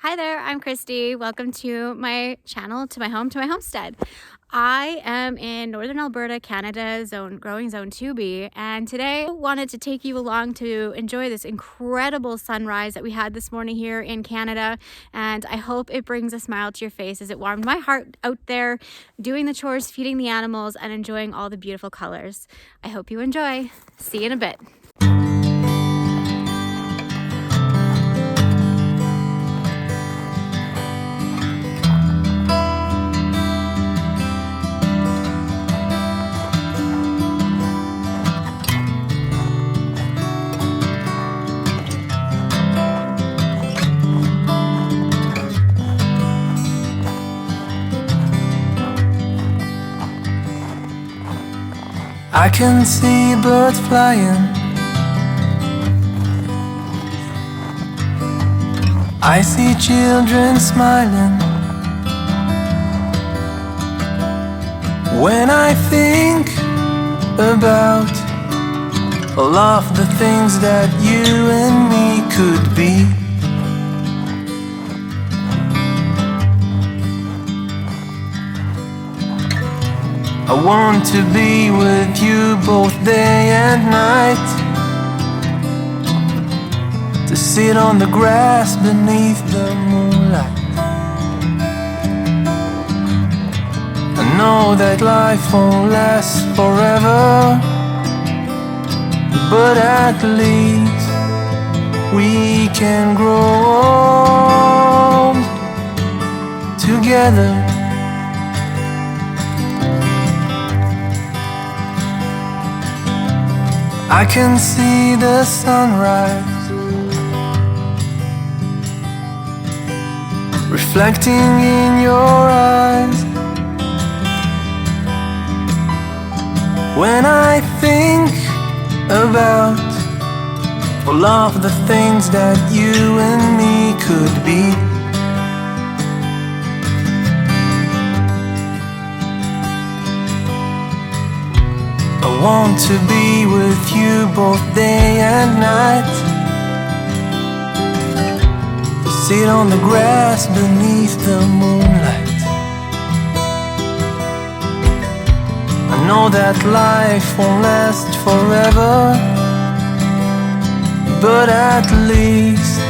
Hi there, I'm Christy. Welcome to my channel, to my home, to my homestead. I am in Northern Alberta, Canada, growing zone 2B, and today I wanted to take you along to enjoy this incredible sunrise that we had this morning here in Canada, and I hope it brings a smile to your face as it warmed my heart out there doing the chores, feeding the animals, and enjoying all the beautiful colors. I hope you enjoy. See you in a bit. I can see birds flying, I see children smiling. When I think about all of the things that you and me could be, I want to be with you both day and night, to sit on the grass beneath the moonlight. I know that life won't last forever, but at least we can grow old together. I can see the sunrise reflecting in your eyes. When I think about all of the things that you and me could be, I want to be with you both day and night, to sit on the grass beneath the moonlight. I know that life won't last forever, but at least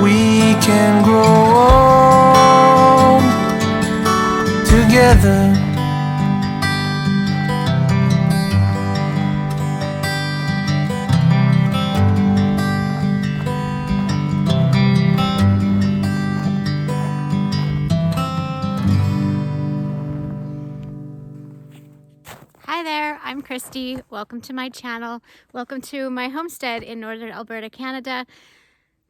we can grow old together. Hi there, I'm Christy. Welcome to my channel. Welcome to my homestead in Northern Alberta, Canada.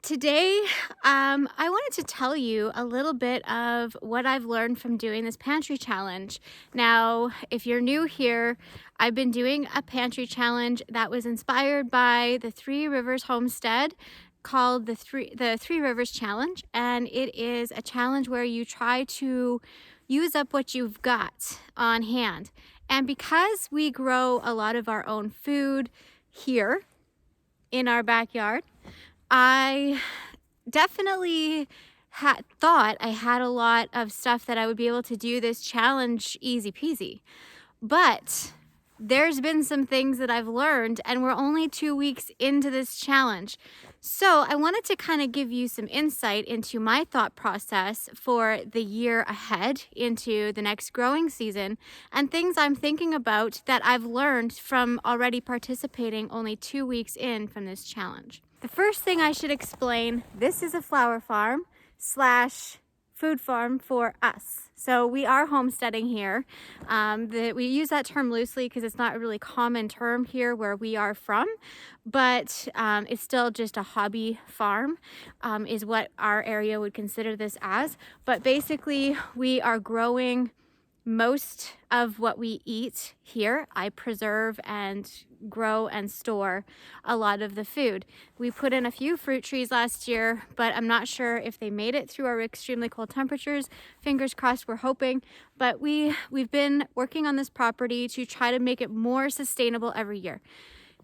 Today, I wanted to tell you a little bit of what I've learned from doing this pantry challenge. Now, if you're new here, I've been doing a pantry challenge that was inspired by the Three Rivers Homestead called the Three Rivers Challenge, and it is a challenge where you try to use up what you've got on hand. And because we grow a lot of our own food here in our backyard, I definitely thought I had a lot of stuff that I would be able to do this challenge easy peasy. But there's been some things that I've learned, and we're only 2 weeks into this challenge. So I wanted to kind of give you some insight into my thought process for the year ahead into the next growing season, and things I'm thinking about that I've learned from already participating only 2 weeks in from this challenge. The first thing I should explain, this is a flower farm slash food farm for us. So we are homesteading here. We use that term loosely because it's not a really common term here where we are from, but it's still just a hobby farm is what our area would consider this as. But basically we are growing most of what we eat here. I preserve and grow and store a lot of the food. We put in a few fruit trees last year, but I'm not sure if they made it through our extremely cold temperatures. Fingers crossed, we're hoping. But we've been working on this property to try to make it more sustainable every year.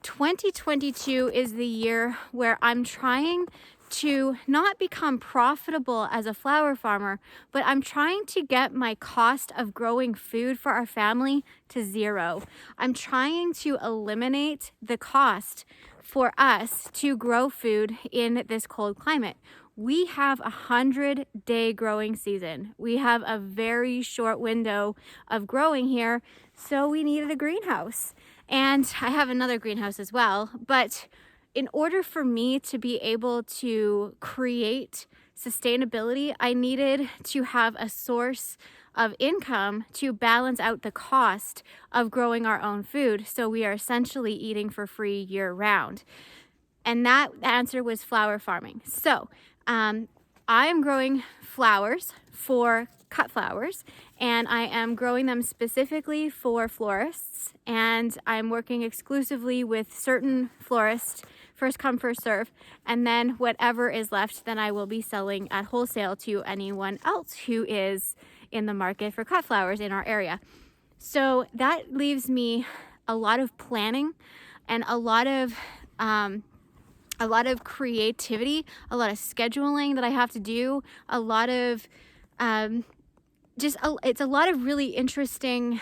2022 is the year where I'm trying to not become profitable as a flower farmer, but I'm trying to get my cost of growing food for our family to zero. I'm trying to eliminate the cost for us to grow food in this cold climate. We have a 100-day growing season. We have a very short window of growing here, so we needed a greenhouse. And I have another greenhouse as well, but in order for me to be able to create sustainability, I needed to have a source of income to balance out the cost of growing our own food. So we are essentially eating for free year round. And that answer was flower farming. So I am growing flowers for cut flowers, and I am growing them specifically for florists, and I'm working exclusively with certain florists, first come, first serve, and then whatever is left, then I will be selling at wholesale to anyone else who is in the market for cut flowers in our area. So that leaves me a lot of planning and a lot of creativity, a lot of scheduling that I have to do, a lot of it's a lot of really interesting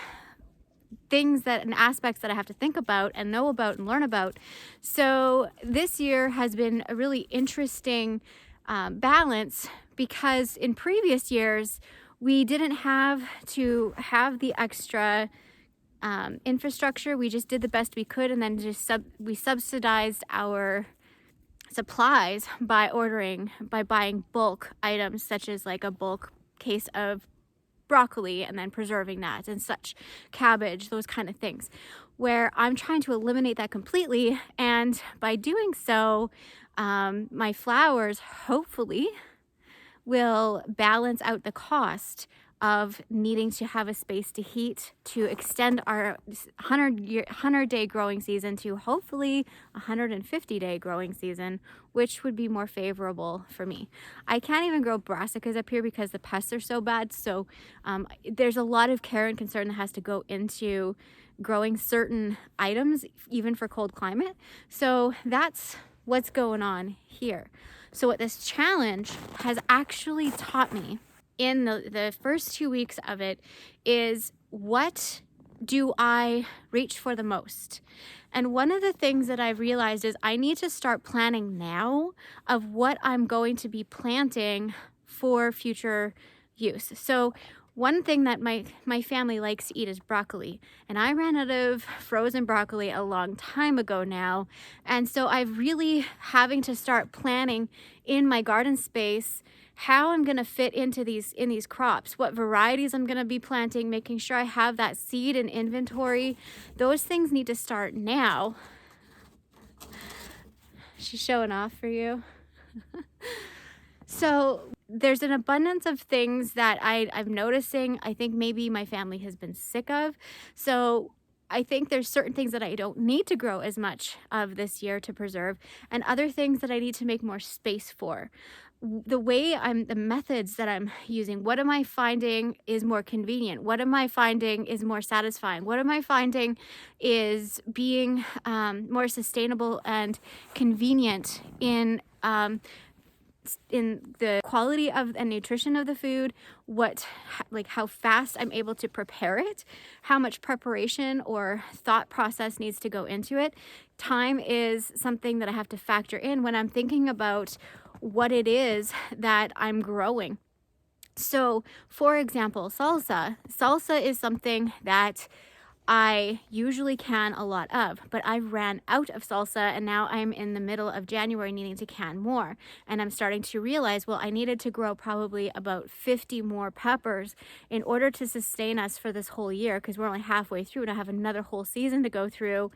things and aspects that I have to think about and know about and learn about. So this year has been a really interesting balance, because in previous years we didn't have to have the extra infrastructure. We just did the best we could, and then we subsidized our supplies by buying bulk items, such as like a bulk case of broccoli and then preserving that and such, cabbage, those kind of things, where I'm trying to eliminate that completely. And by doing so, my flowers hopefully will balance out the cost of needing to have a space to heat, to extend our 100-day growing season to hopefully 150-day growing season, which would be more favorable for me. I can't even grow brassicas up here because the pests are so bad. So there's a lot of care and concern that has to go into growing certain items, even for cold climate. So that's what's going on here. So what this challenge has actually taught me in the first 2 weeks of it is, what do I reach for the most? And one of the things that I've realized is I need to start planning now of what I'm going to be planting for future use. So one thing that my family likes to eat is broccoli, and I ran out of frozen broccoli a long time ago now. And so I've really having to start planning in my garden space how I'm going to fit into these crops, what varieties I'm going to be planting, making sure I have that seed in inventory. Those things need to start now. She's showing off for you. So there's an abundance of things that I'm noticing. I think maybe my family has been sick of. So I think there's certain things that I don't need to grow as much of this year to preserve, and other things that I need to make more space for. The methods that I'm using, what am I finding is more convenient? What am I finding is more satisfying? What am I finding is being more sustainable and convenient in the quality of and nutrition of the food, how fast I'm able to prepare it, how much preparation or thought process needs to go into it. Time is something that I have to factor in when I'm thinking about what it is that I'm growing. So, for example, salsa. Salsa is something that I usually can a lot of, but I ran out of salsa, and now I'm in the middle of January needing to can more. And I'm starting to realize, well, I needed to grow probably about 50 more peppers in order to sustain us for this whole year, because we're only halfway through and I have another whole season to go through,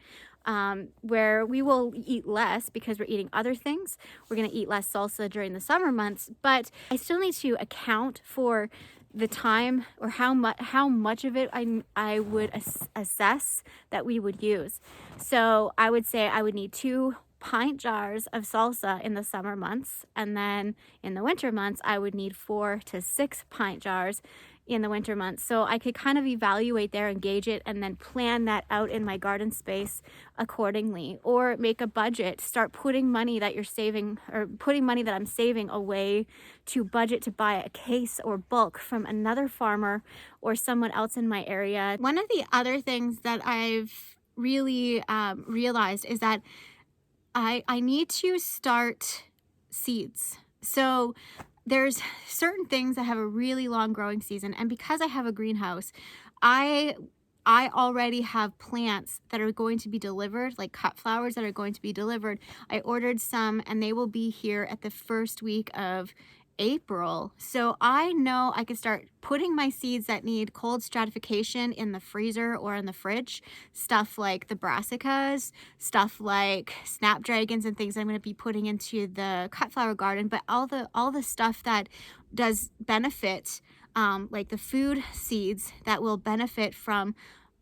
where we will eat less because we're eating other things. We're going to eat less salsa during the summer months, but I still need to account for the time or how much of it I would assess that we would use. So I would say I would need 2 pint jars of salsa in the summer months, and then in the winter months I would need 4 to 6 pint jars in the winter months. So I could kind of evaluate there and gauge it, and then plan that out in my garden space accordingly, or make a budget, start putting money that you're saving, or putting money that I'm saving away to budget to buy a case or bulk from another farmer or someone else in my area. One of the other things that I've really realized is that I need to start seeds. So there's certain things that have a really long growing season, and because I have a greenhouse, I I already have plants that are going to be delivered, like cut flowers that are going to be delivered. I ordered some and they will be here at the first week of April. So I know I can start putting my seeds that need cold stratification in the freezer or in the fridge. Stuff like the brassicas, stuff like snapdragons and things I'm going to be putting into the cut flower garden, but all the stuff that does benefit, like the food seeds that will benefit from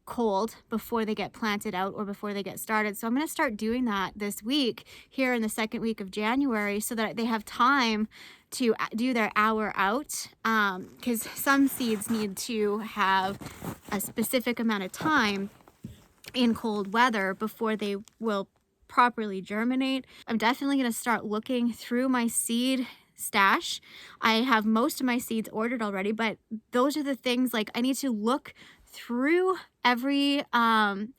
cold before they get planted out or before they get started. So I'm going to start doing that this week here in the second week of January, so that they have time to do their hour out, because some seeds need to have a specific amount of time in cold weather before they will properly germinate. I'm definitely going to start looking through my seed stash. I have most of my seeds ordered already, but those are the things, like I need to look through everything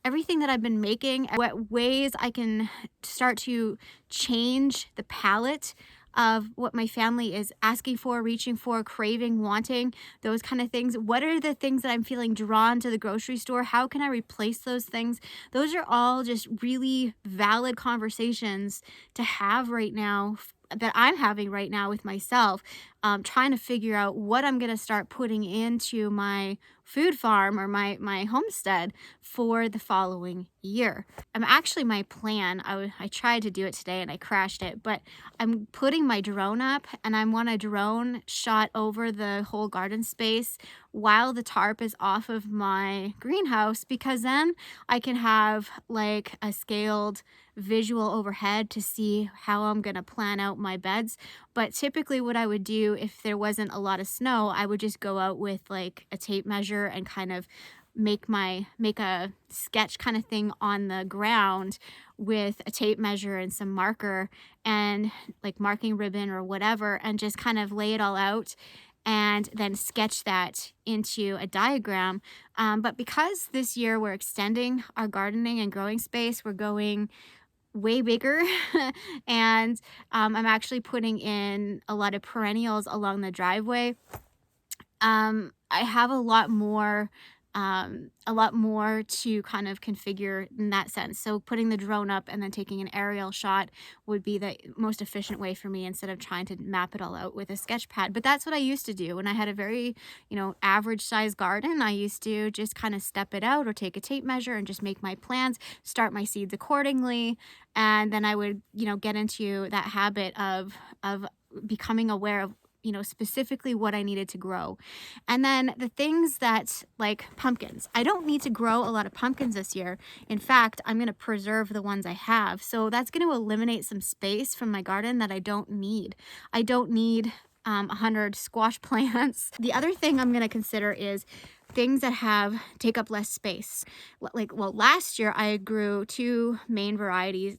that I've been making, what ways I can start to change the palette of what my family is asking for, reaching for, craving, wanting, those kind of things. What are the things that I'm feeling drawn to the grocery store? How can I replace those things? Those are all just really valid conversations to have right now, that I'm having right now with myself, trying to figure out what I'm going to start putting into my food farm or my homestead for the following year. My plan, I tried to do it today and I crashed it, but I'm putting my drone up, and I want a drone shot over the whole garden space while the tarp is off of my greenhouse, because then I can have like a scaled visual overhead to see how I'm going to plan out my beds. But typically what I would do if there wasn't a lot of snow, I would just go out with like a tape measure and kind of make a sketch kind of thing on the ground with a tape measure and some marker and like marking ribbon or whatever, and just kind of lay it all out and then sketch that into a diagram. But because this year we're extending our gardening and growing space, we're going way bigger and I'm actually putting in a lot of perennials along the driveway. I have a lot more to kind of configure in that sense. So putting the drone up and then taking an aerial shot would be the most efficient way for me, instead of trying to map it all out with a sketch pad. But that's what I used to do when I had a very, average size garden. I used to just kind of step it out or take a tape measure and just make my plans, start my seeds accordingly. And then I would, get into that habit of becoming aware of specifically what I needed to grow. And then the things that, like pumpkins, I don't need to grow a lot of pumpkins this year. In fact, I'm going to preserve the ones I have. So that's going to eliminate some space from my garden that I don't need. I don't need 100 squash plants. The other thing I'm going to consider is things that take up less space. Last year I grew three main varieties.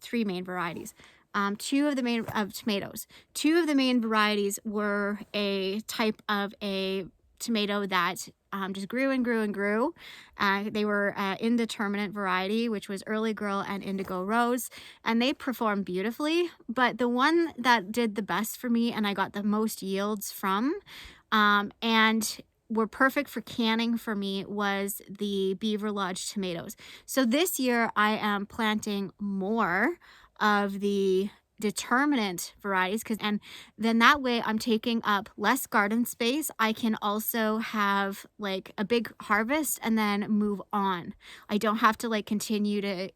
Two of the main tomatoes. Two of the main varieties were a type of a tomato that just grew and grew and grew. They were indeterminate variety, which was Early Girl and Indigo Rose, and they performed beautifully. But the one that did the best for me and I got the most yields from, and were perfect for canning for me, was the Beaver Lodge tomatoes. So this year I am planting more of the determinate varieties, and then that way I'm taking up less garden space. I can also have like a big harvest and then move on. I don't have to like continue to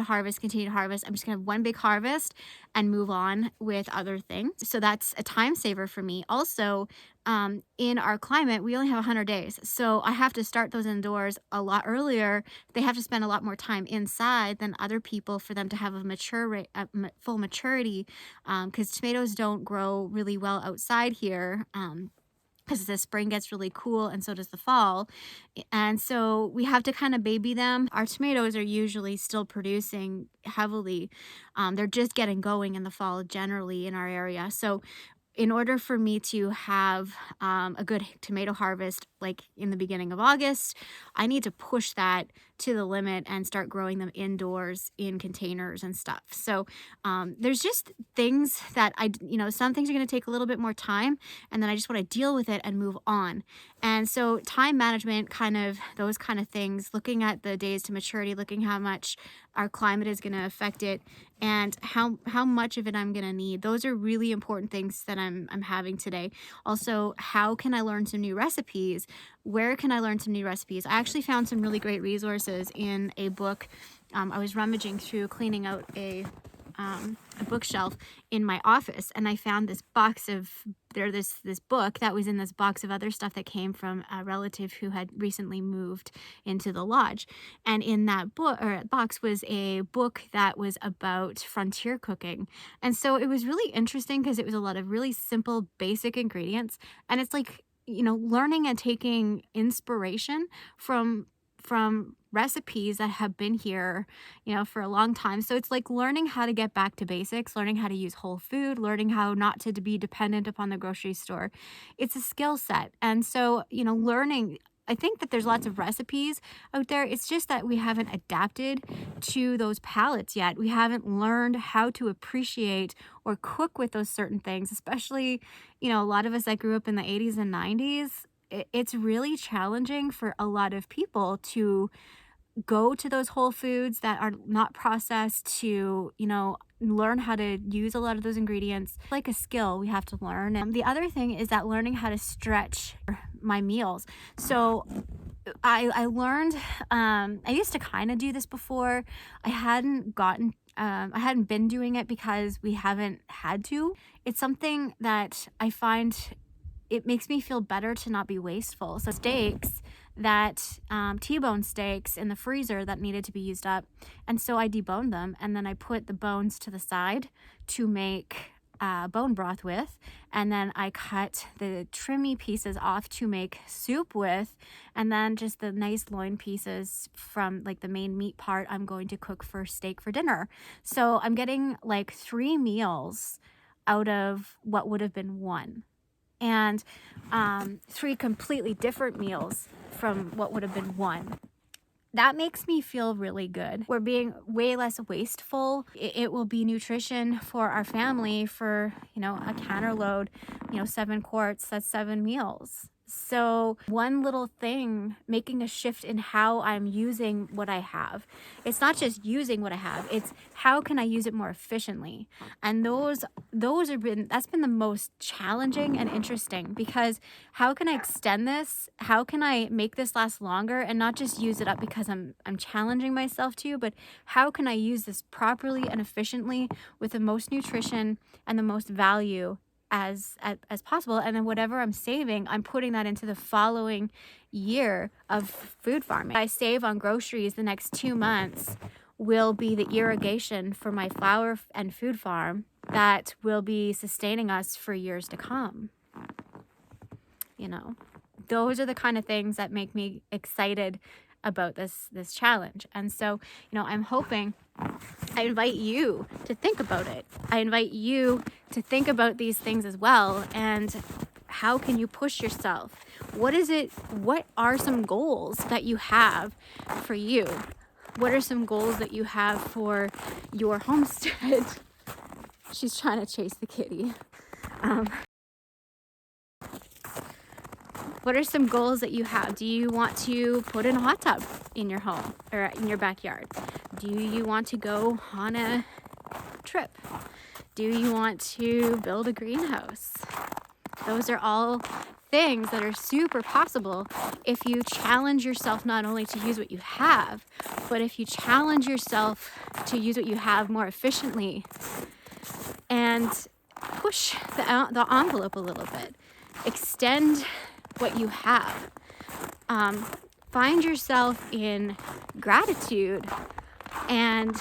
harvest. I'm just gonna have one big harvest and move on with other things. So that's a time saver for me. Also, in our climate, we only have 100 days. So I have to start those indoors a lot earlier. They have to spend a lot more time inside than other people for them to have a full maturity, because tomatoes don't grow really well outside here. Because the spring gets really cool and so does the fall. And so we have to kind of baby them. Our tomatoes are usually still producing heavily. They're just getting going in the fall generally in our area. So in order for me to have a good tomato harvest, like in the beginning of August, I need to push that to the limit and start growing them indoors in containers and stuff. So there's just things that some things are going to take a little bit more time, and then I just want to deal with it and move on. And so time management, those kind of things, looking at the days to maturity, looking how much our climate is going to affect it, and how much of it I'm going to need. Those are really important things that I'm having today. Also, how can I learn some new recipes? Where can I learn some new recipes? I actually found some really great resources in a book. I was rummaging through, cleaning out a bookshelf in my office, and I found this book that was in this box of other stuff that came from a relative who had recently moved into the lodge. And in that box was a book that was about frontier cooking. And so it was really interesting because it was a lot of really simple, basic ingredients. And it's like, learning and taking inspiration from recipes that have been here, for a long time. So it's like learning how to get back to basics, learning how to use whole food, learning how not to be dependent upon the grocery store. It's a skill set. And so, learning, I think that there's lots of recipes out there. It's just that we haven't adapted to those palates yet. We haven't learned how to appreciate or cook with those certain things, especially, a lot of us that grew up in the 80s and 90s. It's really challenging for a lot of people to go to those whole foods that are not processed, to learn how to use a lot of those ingredients. Like a skill we have to learn. And the other thing is that learning how to stretch my meals. So I learned, I used to kind of do this before. I hadn't been doing it because we haven't had to. It's something that I find it makes me feel better to not be wasteful. So steaks, T-bone steaks in the freezer that needed to be used up. And so I deboned them, and then I put the bones to the side to make bone broth with. And then I cut the trimmy pieces off to make soup with. And then just the nice loin pieces from like the main meat part, I'm going to cook for steak for dinner. So I'm getting like 3 meals out of what would have been 1. And 3 completely different meals from what would have been 1. That makes me feel really good. We're being way less wasteful. It will be nutrition for our family for, a canner load, 7 quarts, that's 7 meals. So one little thing, making a shift in how I'm using what I have. It's not just using what I have, it's how can I use it more efficiently? And that's been the most challenging and interesting, because how can I extend this? How can I make this last longer and not just use it up because I'm challenging myself to, but how can I use this properly and efficiently with the most nutrition and the most value as possible? And then whatever I'm saving, I'm putting that into the following year of food farming. I save on groceries the next 2 months will be the irrigation for my flower and food farm that will be sustaining us for years to come. Those are the kind of things that make me excited about this challenge. And so, I'm hoping, I invite you to think about it. I invite you to think about these things as well. And how can you push yourself? What are some goals that you have for you? What are some goals that you have for your homestead? She's trying to chase the kitty. What are some goals that you have? Do you want to put in a hot tub in your home or in your backyard? Do you want to go on a trip? Do you want to build a greenhouse? Those are all things that are super possible if you challenge yourself not only to use what you have, but if you challenge yourself to use what you have more efficiently. and push the envelope a little bit. Extend what you have. Find yourself in gratitude and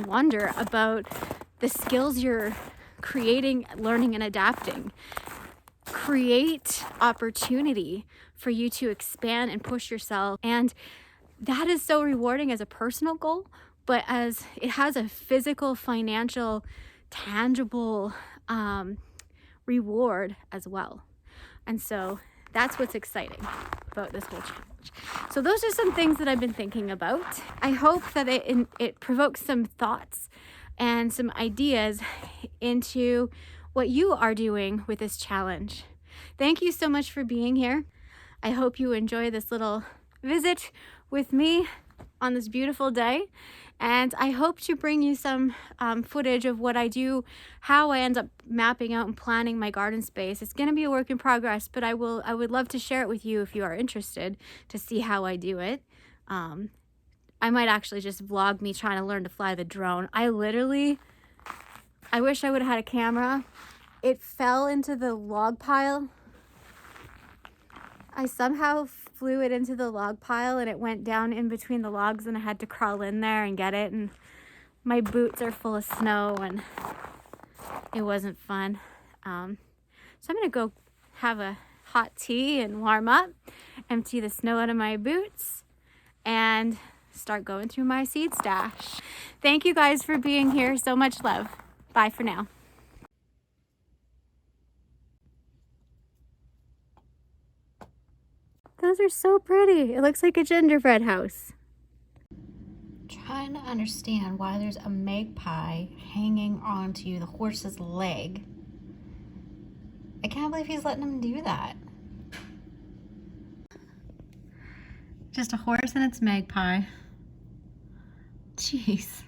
wonder about the skills you're creating, learning, and adapting. Create opportunity for you to expand and push yourself. And that is so rewarding as a personal goal, but as it has a physical, financial, tangible reward as well. And so that's what's exciting about this whole challenge. So those are some things that I've been thinking about. I hope that it provokes some thoughts and some ideas into what you are doing with this challenge. Thank you so much for being here. I hope you enjoy this little visit with me on this beautiful day. And I hope to bring you some footage of what I do, how I end up mapping out and planning my garden space. It's going to be a work in progress, but I would love to share it with you if you are interested to see how I do it. I might actually just vlog me trying to learn to fly the drone. I wish I would have had a camera. It fell into the log pile. I somehow flew it into the log pile and it went down in between the logs and I had to crawl in there and get it, and my boots are full of snow and it wasn't fun. So I'm gonna go have a hot tea and warm up, empty the snow out of my boots, and start going through my seed stash. Thank you guys for being here. So much love. Bye for now. Those are so pretty. It looks like a gingerbread house. Trying to understand why there's a magpie hanging onto the horse's leg. I can't believe he's letting him do that. Just a horse and its magpie. Jeez.